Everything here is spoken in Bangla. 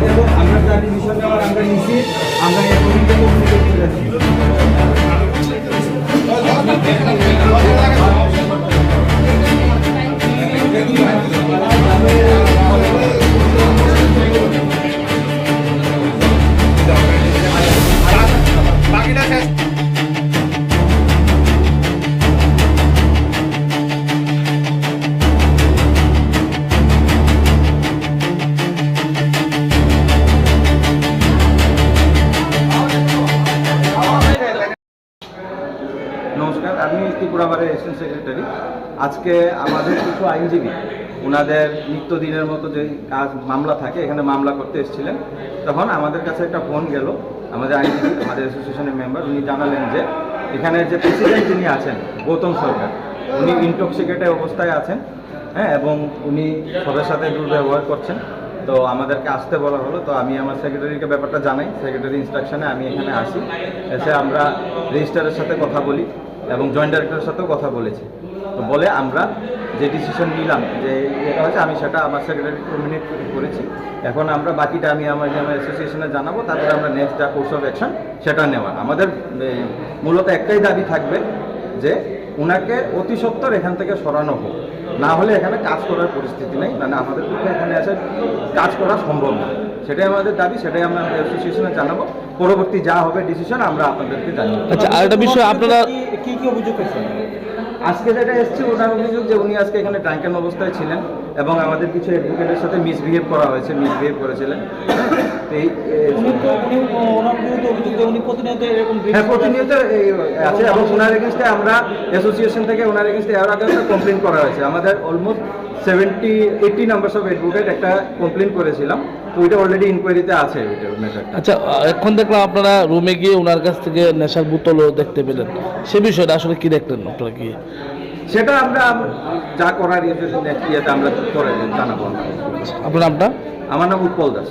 দেব। আমরা যা ডিসিশন নেওয়ার আমরা নিছি, আমরা এখনই কমিউনিকেট করে দিই। বাকিটা শেষ। নমস্কার, আমি ত্রিপুরাবারের অ্যাসিস্ট্যান্ট সেক্রেটারি। আজকে আমাদের কিছু আইনজীবী ওনাদের নিত্যদিনের মতো যে কাজ মামলা থাকে এখানে মামলা করতে এসেছিলেন। তখন আমাদের কাছে একটা ফোন গেল, আমাদের আইনজীবী, আমাদের অ্যাসোসিয়েশনের মেম্বার, উনি জানালেন যে এখানে যে প্রেসিডেন্ট যিনি আছেন গৌতম সরকার, উনি ইনটক্সিকেটেড অবস্থায় আছেন, হ্যাঁ, এবং উনি সবার সাথে দুর্ব্যবহার করছেন। তো আমাদেরকে আসতে বলা হলো। তো আমি আমার সেক্রেটারিকে ব্যাপারটা জানাই, সেক্রেটারি ইনস্ট্রাকশনে আমি এখানে আসি। এসে আমরা রেজিস্ট্রারের সাথে কথা বলি এবং জয়েন্ট ডাইরেক্টরের সাথেও কথা বলেছি। তো বলে আমরা যে ডিসিশন নিলাম যে এটা হচ্ছে, আমি সেটা আমার সেক্রেটারি কমিউনিকেট করেছি। এখন আমরা বাকিটা আমি আমার অ্যাসোসিয়েশনে জানাবো, তারপরে আমরা নেক্সট যা কোর্স অফ অ্যাকশন সেটা নেওয়া। আমাদের মূলত একটাই দাবি থাকবে যে ওনাকে অতি সত্বর এখান থেকে সরানো হোক, না হলে এখানে কাজ করার পরিস্থিতি নেই, মানে আমাদের পক্ষে এখানে এসে কাজ করা সম্ভব না। সেটাই আমাদের দাবি, সেটাই আমরা অ্যাসোসিয়েশনে জানাবো। পরবর্তী যা হবে ডিসিশন আমরা আপনাদেরকে জানাবো। আচ্ছা, আরেকটা বিষয়, আপনারা কি কি অভিযোগ করছেন? আজকে যেটা এসছে ওনার অভিযোগ যে উনি আজকে এখানে ড্রাঙ্কেন অবস্থায় ছিলেন এবং আমাদের কিছু অ্যাডভোকেটের সাথে মিসবিহেভ করা হয়েছে, মিসবিহেভ করেছিলেন। তো এই হ্যাঁ, প্রতিনিয়ত আছে এবং ওনার এগেনস্টে আমরা অ্যাসোসিয়েশন থেকে ওনার এগেনস্টে এর আগে একটা কমপ্লেন করা হয়েছে। আমাদের অলমোস্ট 70-80 নাম্বারস অফ অ্যাডভোকেট একটা কমপ্লেন করেছিলাম, তো ওইটা অলরেডি ইনকোয়ারিতে আছে ওইটার ম্যাটারটা। আচ্ছা, এখন দেখলাম আপনারা রুমে গিয়ে ওনার কাছ থেকে নেশার বোতলও দেখতে পেলেন, সে বিষয়টা আসলে কি দেখলেন আপনারা? কি সেটা আমরা যা করার ইয়েতে আমরা করে জানাবো। আপনার নামটা? আমার নাম উৎপল দাস।